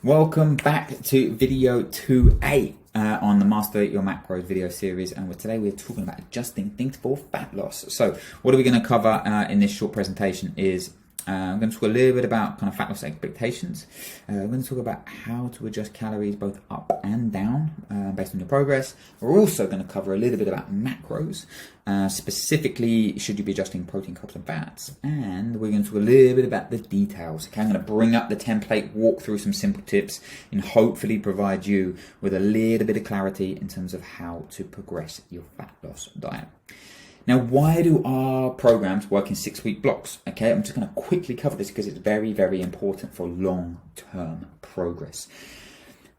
Welcome back to video 2A on the Master Your Macros video series, and today we're talking about adjusting things for fat loss. So what are we going to cover in this short presentation is I'm going to talk a little bit about kind of fat loss expectations. We're going to talk about how to adjust calories both up and down based on your progress. We're also going to cover a little bit about macros, specifically should you be adjusting protein, carbs and fats, and we're going to talk a little bit about the details. Okay, I'm going to bring up the template, walk through some simple tips, and hopefully provide you with a little bit of clarity in terms of how to progress your fat loss diet. Now, why do our programs work in 6-week blocks? Okay, I'm just going to quickly cover this because it's very, very important for long-term progress.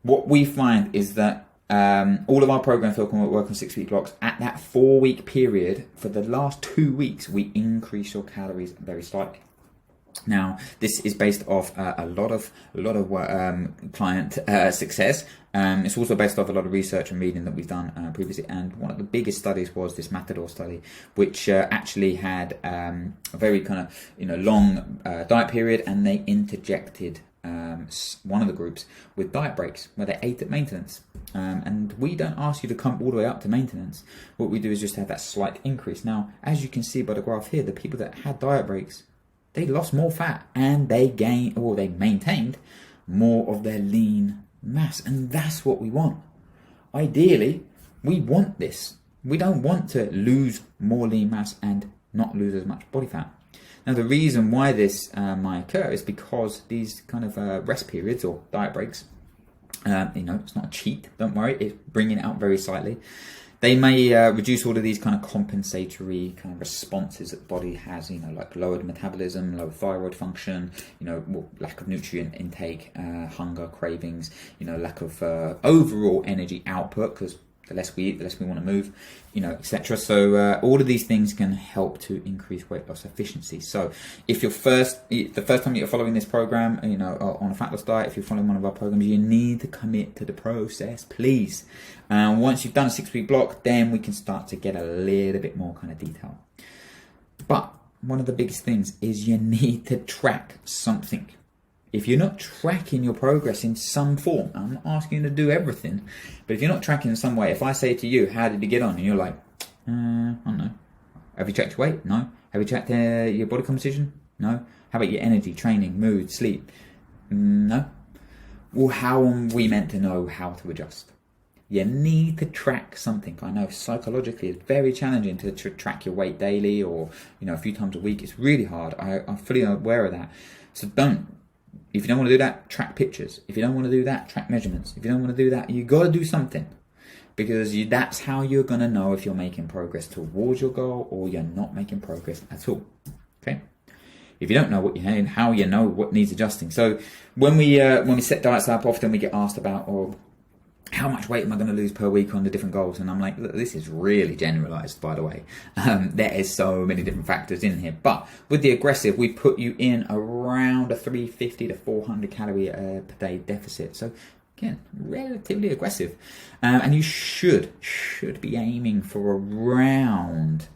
What we find is that all of our programs work on 6-week blocks. At that 4-week period, for the last 2 weeks, we increase your calories very slightly. Now, this is based off a lot of client success. It's also based off a lot of research and reading that we've done previously. And one of the biggest studies was this Matador study, which actually had a very kind of long diet period, and they interjected one of the groups with diet breaks where they ate at maintenance. And we don't ask you to come all the way up to maintenance. What we do is just have that slight increase. Now, as you can see by the graph here, the people that had diet breaks, they lost more fat and they maintained more of their lean mass. And that's what we want. Ideally, we want this. We don't want to lose more lean mass and not lose as much body fat. Now, the reason why this might occur is because these kind of rest periods or diet breaks, it's not a cheat, don't worry, it's bringing it out very slightly. They may reduce all of these kind of compensatory kind of responses that the body has, like lowered metabolism, lower thyroid function, lack of nutrient intake, hunger, cravings, lack of overall energy output, because the less we eat, the less we want to move, etc. So all of these things can help to increase weight loss efficiency. So if the first time you're following this program, on a fat loss diet, if you're following one of our programs, you need to commit to the process, please. Once you've done a 6-week block, then we can start to get a little bit more kind of detail. But one of the biggest things is you need to track something. If you're not tracking your progress in some form, I'm not asking you to do everything, but if you're not tracking in some way, if I say to you, how did you get on? And you're like, I don't know. Have you checked your weight? No. Have you checked your body composition? No. How about your energy, training, mood, sleep? No. Well, how are we meant to know how to adjust? You need to track something. I know psychologically it's very challenging to track your weight daily or, a few times a week. It's really hard. I'm fully aware of that. So don't. If you don't want to do that, track pictures. If you don't want to do that, track measurements. If you don't want to do that, you got to do something, because that's how you're going to know if you're making progress towards your goal or you're not making progress at all. Okay. If you don't know what you're doing, how you know what needs adjusting. So when we set diets up, often we get asked about, how much weight am I going to lose per week on the different goals? And I'm like, look, this is really generalized, by the way. There is so many different factors in here. But with the aggressive, we put you in around a 350 to 400 calorie per day deficit. So again, relatively aggressive. And you should be aiming for around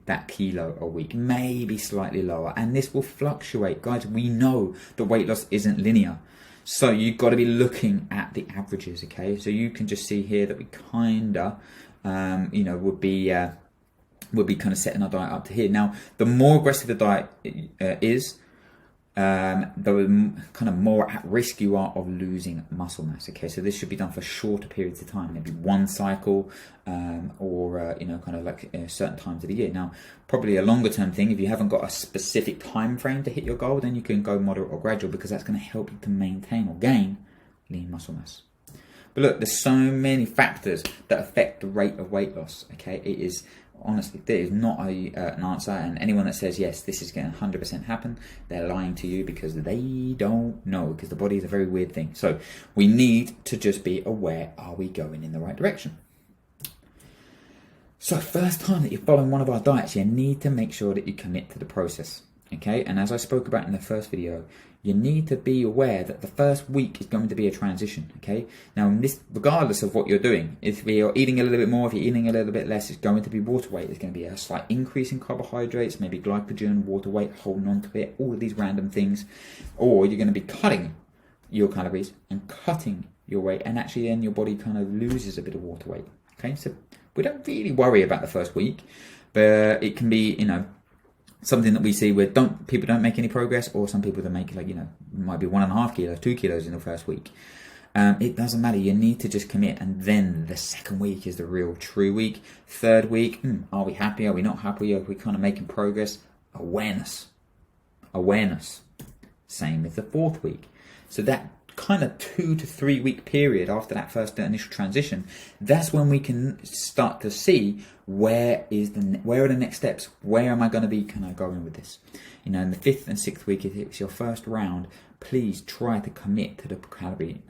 that kilo a week, maybe slightly lower. And this will fluctuate. Guys, we know that weight loss isn't linear. So you've got to be looking at the averages, okay? So you can just see here that we kinda, would be kind of setting our diet up to here. Now, the more aggressive the diet is, the kind of more at risk you are of losing muscle mass. Okay, so this should be done for shorter periods of time, maybe one cycle, or kind of like certain times of the year. Now, probably a longer term thing. If you haven't got a specific time frame to hit your goal, then you can go moderate or gradual, because that's going to help you to maintain or gain lean muscle mass. But look, there's so many factors that affect the rate of weight loss. Okay, it is. Honestly, there is not an answer, and anyone that says yes, this is going to 100% happen, they're lying to you, because they don't know, because the body is a very weird thing. So we need to just be aware, are we going in the right direction? So first time that you're following one of our diets, you need to make sure that you commit to the process. Okay, and as I spoke about in the first video, you need to be aware that the first week is going to be a transition. Okay, now this, regardless of what you're doing, if you're eating a little bit more, if you're eating a little bit less, it's going to be water weight. There's going to be a slight increase in carbohydrates, maybe glycogen, water weight, holding on to it, all of these random things, or you're going to be cutting your calories and cutting your weight, and actually then your body kind of loses a bit of water weight. Okay, so we don't really worry about the first week, but it can be, something that we see where people don't make any progress, or some people that make might be 1.5 kilos, 2 kilos in the first week. It doesn't matter. You need to just commit, and then the second week is the real true week. Third week, are we happy? Are we not happy? Are we kind of making progress? Awareness. Same with the fourth week. So that kind of 2 to 3 week period after that first initial transition, that's when we can start to see where are the next steps. Where am I going to be kind of going with this? In the 5th and 6th week, if it's your first round, please try to commit to the calorie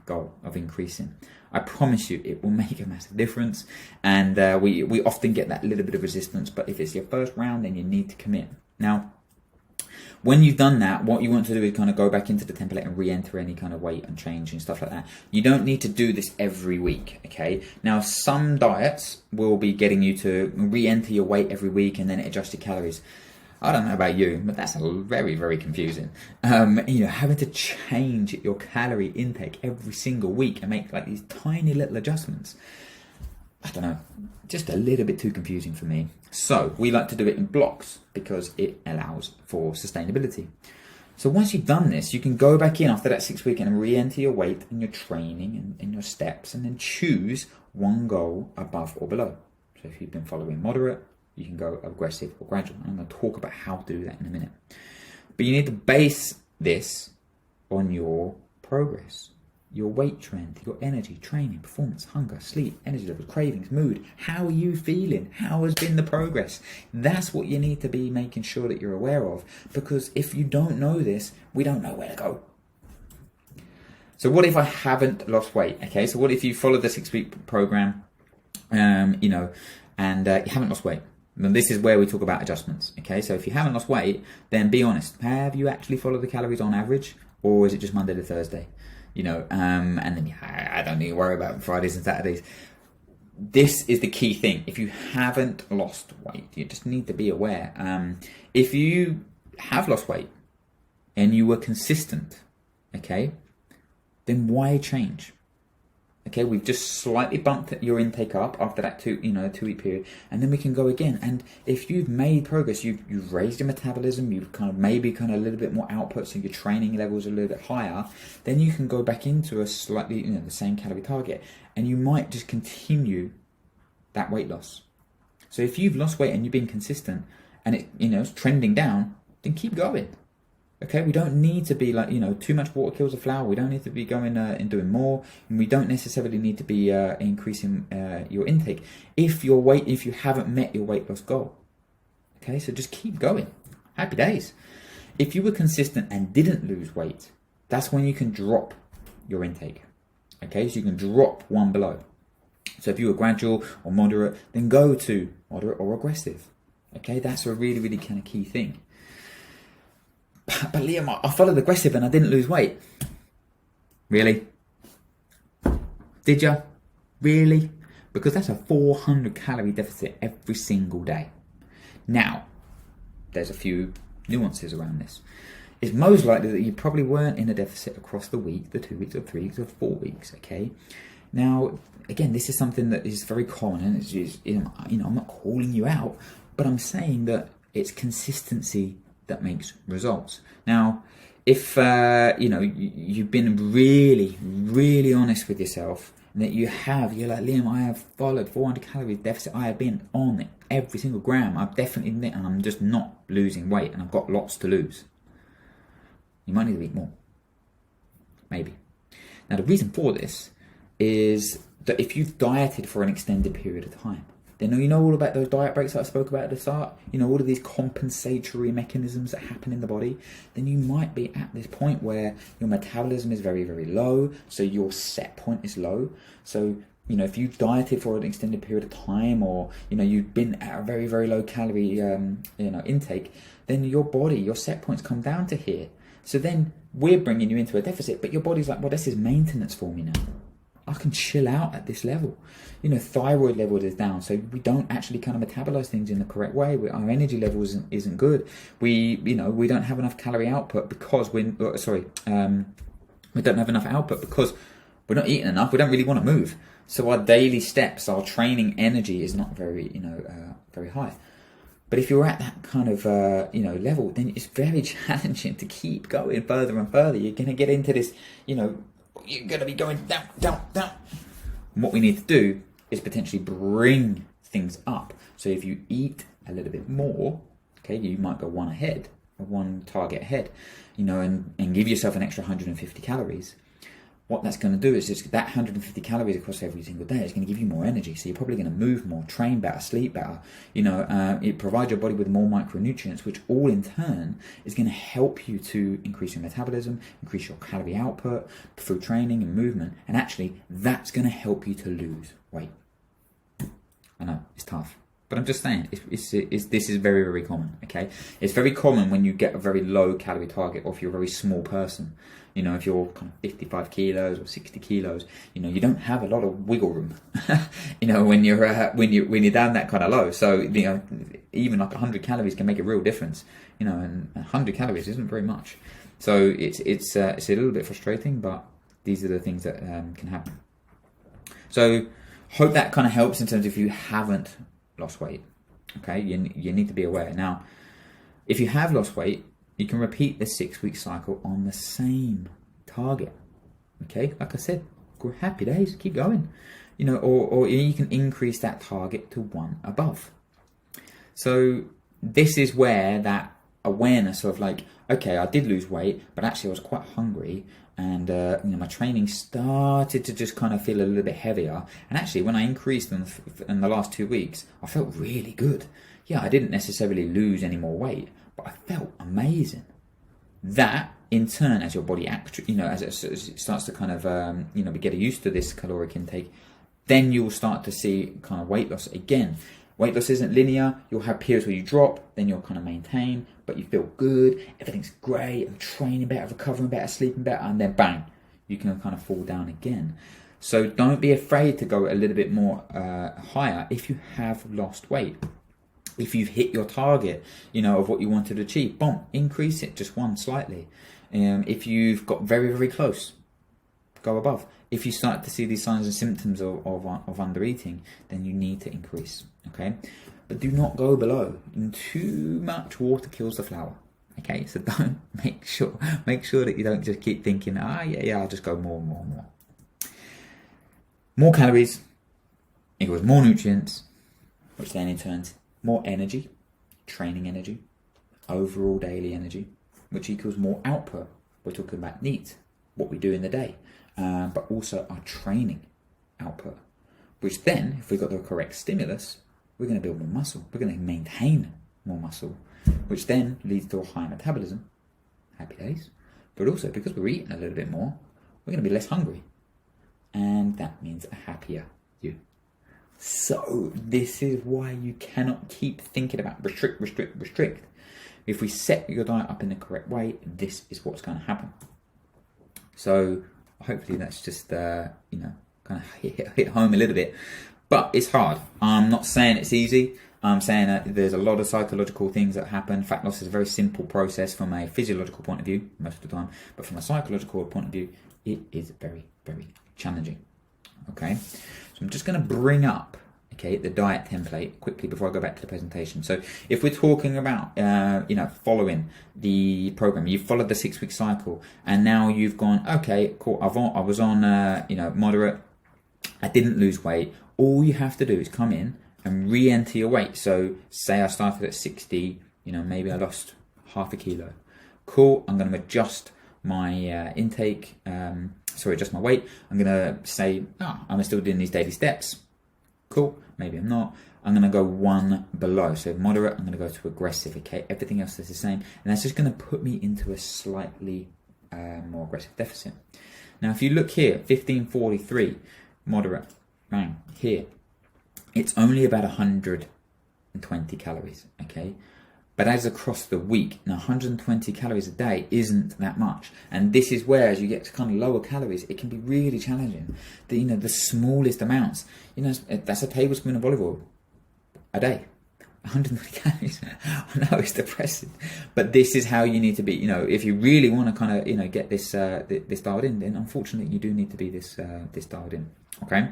goal of increasing. I promise you it will make a massive difference, and we often get that little bit of resistance, but if it's your first round, then you need to commit. Now, when you've done that, what you want to do is kind of go back into the template and re-enter any kind of weight and change and stuff like that. You don't need to do this every week, okay? Now, some diets will be getting you to re-enter your weight every week and then adjust your calories. I don't know about you, but that's very, very confusing. Having to change your calorie intake every single week and make like these tiny little adjustments, I don't know, just a little bit too confusing for me. So we like to do it in blocks because it allows for sustainability. So once you've done this, you can go back in after that 6 week and re-enter your weight and your training and your steps, and then choose one goal above or below. So if you've been following moderate, you can go aggressive or gradual. I'm going to talk about how to do that in a minute. But you need to base this on your progress, your weight trend, your energy, training, performance, hunger, sleep, energy levels, cravings, mood. How are you feeling? How has been the progress? That's what you need to be making sure that you're aware of, because if you don't know this, we don't know where to go. So what if I haven't lost weight? Okay, so what if you follow the 6 week program, and you haven't lost weight? And this is where we talk about adjustments. Okay, so if you haven't lost weight, then be honest. Have you actually followed the calories on average, or is it just Monday to Thursday? And then I don't need to worry about Fridays and Saturdays. This is the key thing. If you haven't lost weight, you just need to be aware. If you have lost weight and you were consistent, okay, then why change? Okay, we've just slightly bumped your intake up after that 2 week period, and then we can go again. And if you've made progress, you've raised your metabolism, you've kind of a little bit more output, so your training levels are a little bit higher, then you can go back into a slightly, the same calorie target, and you might just continue that weight loss. So if you've lost weight and you've been consistent, and it's trending down, then keep going. Okay, we don't need to be too much water kills the flower. We don't need to be going and doing more, and we don't necessarily need to be increasing your intake if you haven't met your weight loss goal. Okay, so just keep going. Happy days. If you were consistent and didn't lose weight, that's when you can drop your intake. Okay, so you can drop one below. So if you were gradual or moderate, then go to moderate or aggressive. Okay, that's a really, really kind of key thing. But Liam, I followed aggressive and I didn't lose weight. Really? Did you? Really? Because that's a 400 calorie deficit every single day. Now, there's a few nuances around this. It's most likely that you probably weren't in a deficit across the week, the 2 weeks or 3 weeks or 4 weeks, okay? Now, again, this is something that is very common, and it's just, I'm not calling you out, but I'm saying that it's consistency that makes results. Now, if you've been really, really honest with yourself, and that you're like, Liam, I have followed 400 calories deficit. I have been on it every single gram. I've definitely, and I'm just not losing weight, and I've got lots to lose. You might need to eat more, maybe. Now, the reason for this is that if you've dieted for an extended period of time, then all about those diet breaks that I spoke about at the start, all of these compensatory mechanisms that happen in the body, then you might be at this point where your metabolism is very, very low, so your set point is low. So, if you've dieted for an extended period of time, or, you've been at a very, very low calorie, intake, then your body, your set points come down to here. So then we're bringing you into a deficit, but your body's like, well, this is maintenance for me now. I can chill out at this level. Thyroid level is down, so we don't actually kind of metabolize things in the correct way. Our energy level isn't good. We don't have enough calorie output because We don't have enough output because we're not eating enough. We don't really want to move. So our daily steps, our training energy is not very, very high. But if you're at that kind of, level, then it's very challenging to keep going further and further. You're going to get into this, you're going to be going down, down, down. And what we need to do is potentially bring things up. So if you eat a little bit more, okay, you might go one target ahead, and give yourself an extra 150 calories. What that's going to do is just that 150 calories across every single day is going to give you more energy. So you're probably going to move more, train better, sleep better. It provides your body with more micronutrients, which all in turn is going to help you to increase your metabolism, increase your calorie output through training and movement. And actually, that's going to help you to lose weight. I know, it's tough. But I'm just saying, this is very, very common, okay? It's very common when you get a very low calorie target, or if you're a very small person. If you're kind of 55 kilos or 60 kilos, you don't have a lot of wiggle room, when you're down that kind of low. So, even like 100 calories can make a real difference, and 100 calories isn't very much. So it's a little bit frustrating, but these are the things that can happen. So hope that kind of helps in terms of if you haven't lost weight. Okay, you need to be aware. Now, if you have lost weight, you can repeat the 6-week cycle on the same target. Okay, like I said, happy days, keep going. Or you can increase that target to one above. So this is where that awareness of like, okay, I did lose weight, but actually I was quite hungry, and my training started to just kind of feel a little bit heavier. And actually, when I increased in the last 2 weeks, I felt really good. Yeah, I didn't necessarily lose any more weight, but I felt amazing. That, in turn, as your body as it starts to kind of, get used to this caloric intake, then you'll start to see kind of weight loss again. Weight loss isn't linear. You'll have periods where you drop, then you'll kind of maintain, but you feel good, everything's great, I'm training better, recovering better, sleeping better, and then bang, you can kind of fall down again. So don't be afraid to go a little bit more higher if you have lost weight. If you've hit your target, of what you wanted to achieve, boom, increase it just one slightly. If you've got very, very close, go above. If you start to see these signs and symptoms of undereating, then you need to increase, okay? But do not go below. Too much water kills the flower, okay? So don't make sure that you don't just keep thinking, I'll just go more and more and more. More calories equals more nutrients, which then in turn more energy, training energy, overall daily energy, which equals more output. We're talking about NEAT, what we do in the day, but also our training output, which then, if we've got the correct stimulus, we're going to build more muscle. We're going to maintain more muscle, which then leads to a higher metabolism, happy days, but also because we're eating a little bit more, we're going to be less hungry. And that means a happier you. So this is why you cannot keep thinking about restrict. If we set your diet up in the correct way, this is what's going to happen. So hopefully that's just, kind of hit home a little bit. But it's hard. I'm not saying it's easy. I'm saying that there's a lot of psychological things that happen. Fat loss is a very simple process from a physiological point of view, most of the time. But from a psychological point of view, it is very, very challenging. Okay, so I'm just going to bring up, the diet template quickly before I go back to the presentation. So if we're talking about, following the program, you've followed the 6-week cycle, and now you've gone, okay, cool, I was on, moderate, I didn't lose weight. All you have to do is come in and re-enter your weight. So say I started at 60, maybe I lost half a kilo. Cool, I'm going to adjust my intake, adjust my weight. I'm going to say, I'm still doing these daily steps. Cool, maybe I'm not. I'm going to go one below. So moderate, I'm going to go to aggressive, okay? Everything else is the same. And that's just going to put me into a slightly more aggressive deficit. Now, if you look here, 1543, moderate, bang, here, it's only about 120 calories, okay? But as across the week, now 120 calories a day isn't that much. And this is where, as you get to kind of lower calories, it can be really challenging. The smallest amounts, that's a tablespoon of olive oil a day. 120 calories. I know it's depressing, but this is how you need to be. You know, if you really want to kind of, you know, get this this dialed in, then unfortunately you do need to be this dialed in. Okay,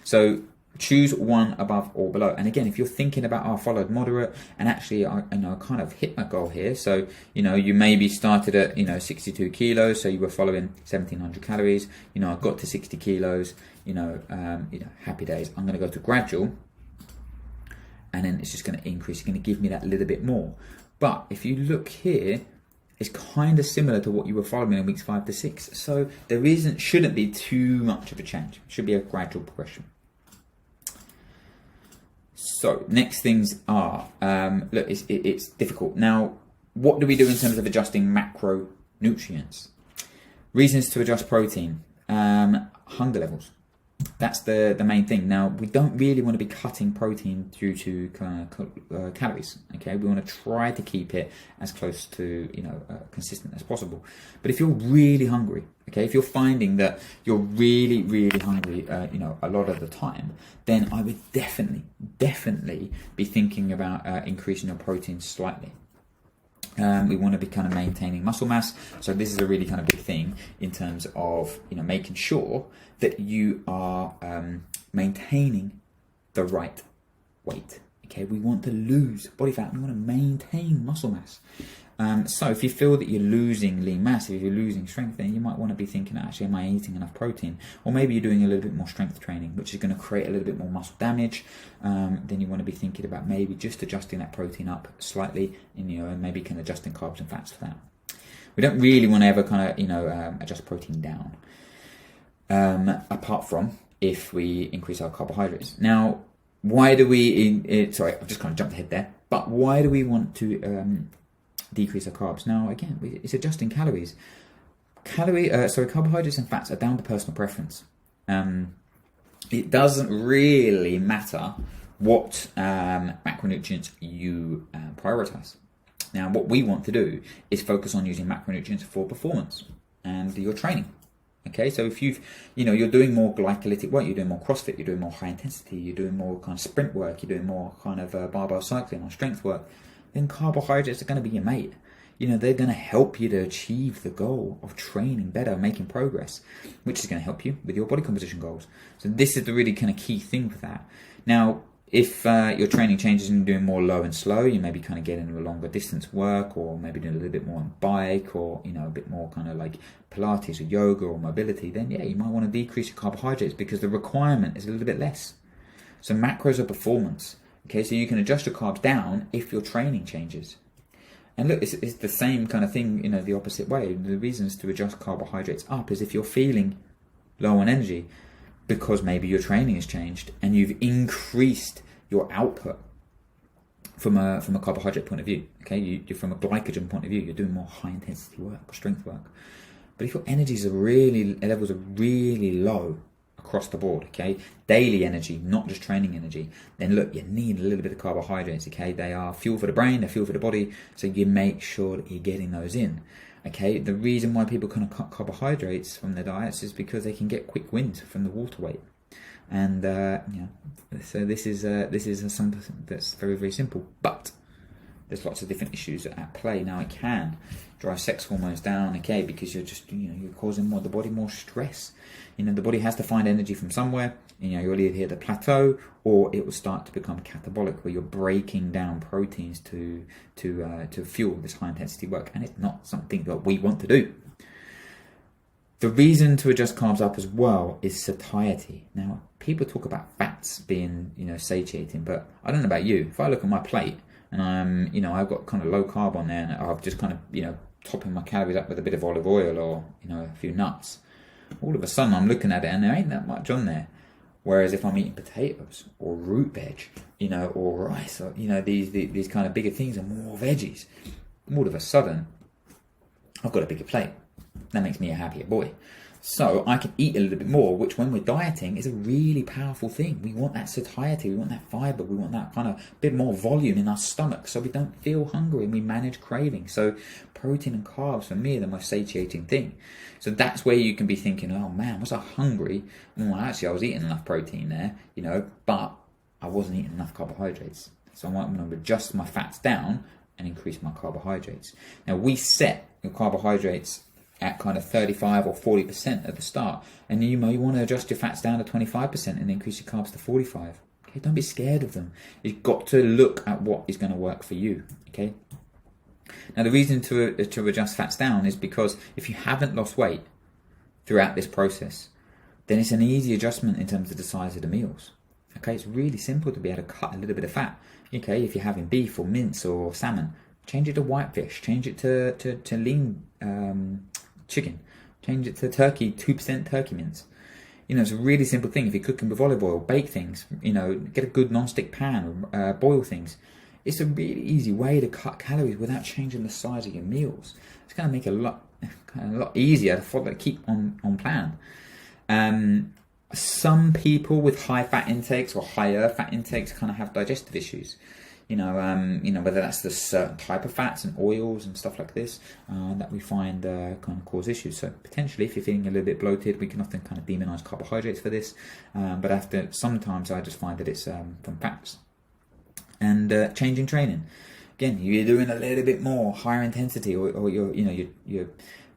so choose one above or below. And again, if you're thinking about, I followed moderate, and actually I kind of hit my goal here. So, you know, you maybe started at, you know, 62 kilos, so you were following 1700 calories. You know, I got to 60 kilos. You know, happy days. I'm going to go to gradual, and then it's just going to increase. It's going to give me that little bit more. But if you look here, it's kind of similar to what you were following in weeks 5 to 6. So there shouldn't be too much of a change. It should be a gradual progression. So next things are, look, it's difficult. Now, what do we do in terms of adjusting macronutrients? Reasons to adjust protein, hunger levels. That's the main thing. Now, we don't really want to be cutting protein due to calories. Okay, we want to try to keep it as close to, you know, consistent as possible. But if you're really hungry, okay, if you're finding that you're really, really hungry, you know, a lot of the time, then I would definitely be thinking about increasing your protein slightly. We want to be kind of maintaining muscle mass. So this is a really kind of big thing in terms of, you know, making sure that you are maintaining the right weight. Okay, we want to lose body fat. We want to maintain muscle mass. So if you feel that you're losing lean mass, if you're losing strength, then you might want to be thinking, actually, am I eating enough protein? Or maybe you're doing a little bit more strength training, which is going to create a little bit more muscle damage. Then you want to be thinking about maybe just adjusting that protein up slightly, and, you know, and maybe can adjusting carbs and fats for that. We don't really want to ever kind of, you know, adjust protein down, apart from if we increase our carbohydrates. Now, why do we? Sorry, I've just kind of jumped ahead there. But why do we want to decrease our carbs? Now, again, it's adjusting calories. Carbohydrates and fats are down to personal preference. It doesn't really matter what macronutrients you prioritize. Now, what we want to do is focus on using macronutrients for performance and your training. Okay, so if you're doing more glycolytic work, you're doing more CrossFit, you're doing more high intensity, you're doing more kind of sprint work, you're doing more kind of barbell cycling or strength work, then carbohydrates are going to be your mate. You know, they're going to help you to achieve the goal of training better, making progress, which is going to help you with your body composition goals. So this is the really kind of key thing for that. Now, if your training changes and you're doing more low and slow, you may be kind of getting into a longer distance work, or maybe doing a little bit more on bike, or, you know, a bit more kind of like Pilates or yoga or mobility, then yeah, you might want to decrease your carbohydrates because the requirement is a little bit less. So macros are performance. Okay, so you can adjust your carbs down if your training changes. And look, it's the same kind of thing, you know, the opposite way. The reasons to adjust carbohydrates up is if you're feeling low on energy, because maybe your training has changed and you've increased your output from a carbohydrate point of view. Okay, you're from a glycogen point of view, you're doing more high intensity work or strength work. But if your levels are really low across the board, okay, daily energy, not just training energy, then look, you need a little bit of carbohydrates. Okay, they are fuel for the brain, they're fuel for the body, so you make sure that you're getting those in. Okay, the reason why people kind of cut carbohydrates from their diets is because they can get quick wins from the water weight, and so this is something that's very, very simple. But there's lots of different issues at play. Now, it can drive sex hormones down, okay, because you're just, you know, you're causing the body more stress. You know, the body has to find energy from somewhere. You know, you'll either hit a plateau, or it will start to become catabolic, where you're breaking down proteins to fuel this high intensity work, and it's not something that we want to do. The reason to adjust carbs up as well is satiety. Now, people talk about fats being, you know, satiating, but I don't know about you. If I look at my plate and I've got kind of low carb on there, and I've just kind of, you know, topping my calories up with a bit of olive oil or, you know, a few nuts, all of a sudden I'm looking at it and there ain't that much on there. Whereas if I'm eating potatoes or root veg, you know, or rice, or, you know, these kind of bigger things and more veggies, all of a sudden I've got a bigger plate. That makes me a happier boy. So I can eat a little bit more, which when we're dieting is a really powerful thing. We want that satiety, we want that fiber, we want that kind of bit more volume in our stomach so we don't feel hungry and we manage craving. So protein and carbs for me are the most satiating thing. So that's where you can be thinking, oh man, was I hungry? Well, actually I was eating enough protein there, you know, but I wasn't eating enough carbohydrates. So I want to adjust my fats down and increase my carbohydrates. Now we set your carbohydrates at kind of 35 or 40% at the start, and you may want to adjust your fats down to 25% and increase your carbs to 45. Okay, don't be scared of them. You've got to look at what is going to work for you. Okay. Now the reason to adjust fats down is because if you haven't lost weight throughout this process, then it's an easy adjustment in terms of the size of the meals. Okay, it's really simple to be able to cut a little bit of fat. Okay, if you're having beef or mince or salmon, change it to whitefish, change it to lean chicken, change it to turkey, 2% turkey mince. You know, it's a really simple thing. If you're cooking with olive oil, bake things, you know, get a good non-stick pan, boil things. It's a really easy way to cut calories without changing the size of your meals. It's going to make it a lot easier to follow, keep on plan. Some people with high fat intakes or higher fat intakes kind of have digestive issues. You know, whether that's the certain type of fats and oils and stuff like this that we find kind of cause issues. So potentially, if you're feeling a little bit bloated, we can often kind of demonize carbohydrates for this. But sometimes I just find that it's from fats. And changing training. Again, you're doing a little bit more higher intensity, or your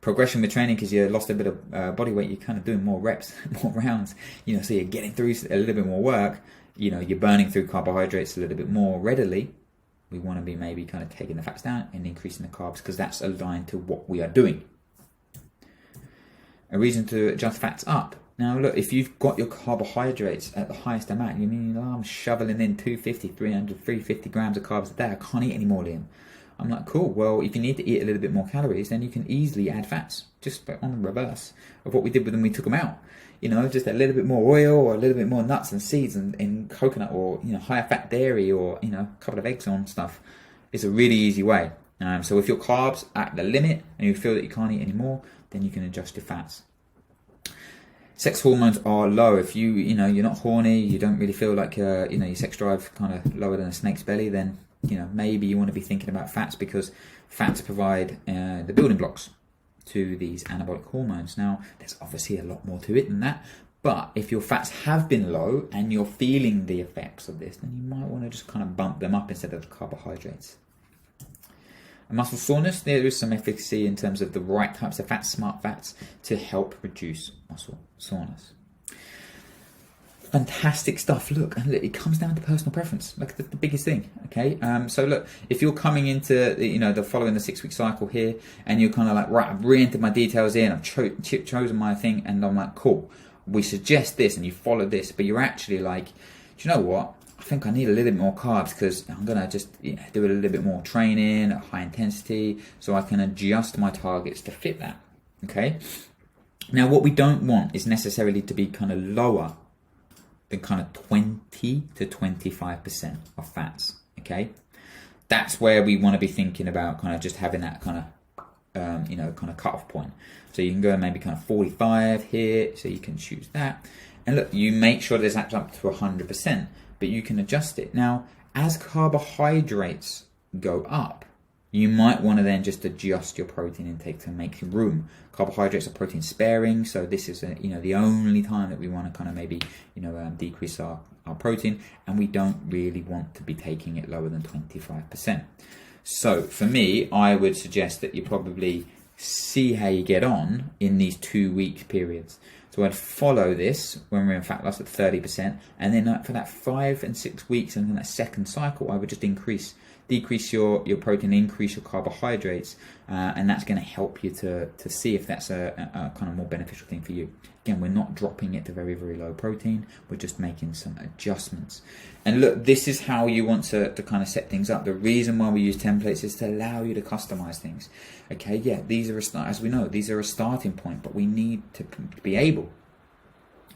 progression with training because you lost a bit of body weight. You're kind of doing more reps, more rounds. You know, so you're getting through a little bit more work. You know, you're burning through carbohydrates a little bit more readily. We want to be maybe kind of taking the fats down and increasing the carbs because that's aligned to what we are doing. A reason to adjust fats up. Now, look, if you've got your carbohydrates at the highest amount, you mean, I'm shoveling in 250, 300, 350 grams of carbs a day. I can't eat any more, Liam. I'm like, cool. Well, if you need to eat a little bit more calories, then you can easily add fats, just on the reverse of what we did with them when we took them out. You know, just a little bit more oil or a little bit more nuts and seeds and coconut or, you know, higher fat dairy or, you know, a couple of eggs on stuff. It's a really easy way. So if your carbs are at the limit and you feel that you can't eat anymore, then you can adjust your fats. Sex hormones are low. If you're not horny, you don't really feel like your sex drive kind of lower than a snake's belly, then maybe you want to be thinking about fats because fats provide the building blocks to these anabolic hormones. Now, there's obviously a lot more to it than that, but if your fats have been low and you're feeling the effects of this, then you might want to just kind of bump them up instead of the carbohydrates. And muscle soreness, there is some efficacy in terms of the right types of fats, smart fats, to help reduce muscle soreness. Fantastic stuff. Look, and it comes down to personal preference, like the biggest thing. Okay, so look, if you're coming into the following the 6-week cycle here, and you're kind of like, right, I've re-entered my details in, I've chosen my thing, and I'm like, cool, we suggest this, and you follow this, but you're actually like, do you know what? I think I need a little bit more carbs because I'm gonna just do a little bit more training at high intensity, so I can adjust my targets to fit that. Okay. Now, what we don't want is necessarily to be kind of lower than kind of 20 to 25% of fats. Okay, that's where we want to be thinking about kind of just having that kind of kind of cutoff point. So you can go maybe kind of 45 here, so you can choose that. And look, you make sure this adds up to 100%, but you can adjust it. Now, as carbohydrates go up, you might want to then just adjust your protein intake to make room. Carbohydrates are protein sparing, so this is the only time that we want to kind of maybe decrease our protein, and we don't really want to be taking it lower than 25%. So for me, I would suggest that you probably see how you get on in these 2-week periods. So I'd follow this when we're in fat loss at 30%, and then for that 5 and 6 weeks and then that second cycle, I would just decrease your protein, increase your carbohydrates, and that's going to help you to see if that's a kind of more beneficial thing for you. Again, we're not dropping it to very, very low protein. We're just making some adjustments. And look, this is how you want to kind of set things up. The reason why we use templates is to allow you to customize things. Okay, yeah, these are as we know, these are a starting point, but we need to be able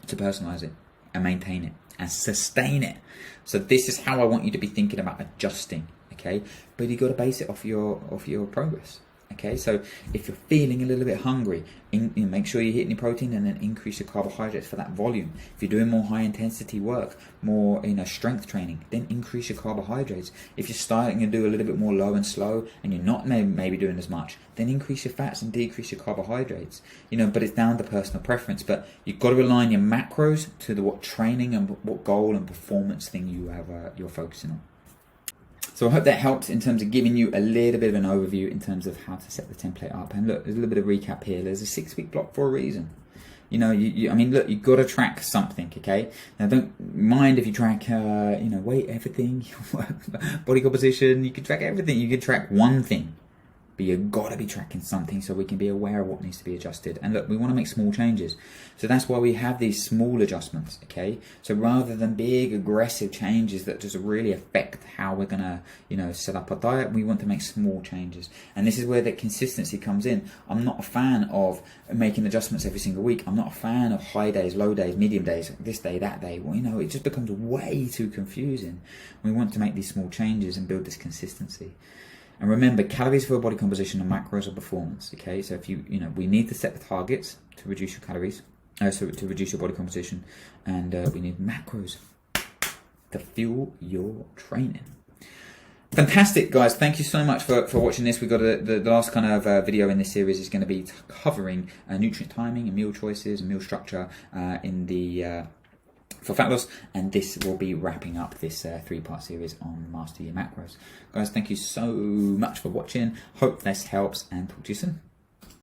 to personalize it and maintain it and sustain it. So this is how I want you to be thinking about adjusting. Okay, but you got to base it off your progress. Okay, so if you're feeling a little bit hungry, make sure you're hitting your protein and then increase your carbohydrates for that volume. If you're doing more high intensity work, more strength training, then increase your carbohydrates. If you're starting to do a little bit more low and slow and you're not maybe doing as much, then increase your fats and decrease your carbohydrates. But it's down to personal preference. But you've got to align your macros to what training and what goal and performance thing you have you're focusing on. So I hope that helps in terms of giving you a little bit of an overview in terms of how to set the template up. And look, there's a little bit of recap here. There's a 6-week block for a reason. You know, I mean, look, you've got to track something, okay? Now, don't mind if you track, weight, everything, body composition. You can track everything. You can track one thing. But you've got to be tracking something so we can be aware of what needs to be adjusted. And look, we want to make small changes. So that's why we have these small adjustments, okay? So rather than big, aggressive changes that just really affect how we're going to, set up our diet, we want to make small changes. And this is where the consistency comes in. I'm not a fan of making adjustments every single week. I'm not a fan of high days, low days, medium days, this day, that day. Well, it just becomes way too confusing. We want to make these small changes and build this consistency. And remember, calories for body composition and macros are performance, okay? So if we need to set the targets to reduce your calories, to reduce your body composition, and we need macros to fuel your training. Fantastic, guys. Thank you so much for watching this. We've got the last kind of video in this series is going to be covering nutrient timing and meal choices and meal structure for fat loss, and this will be wrapping up this 3-part series on Master Your Macros. Guys, thank you so much for watching. Hope this helps, and talk to you soon.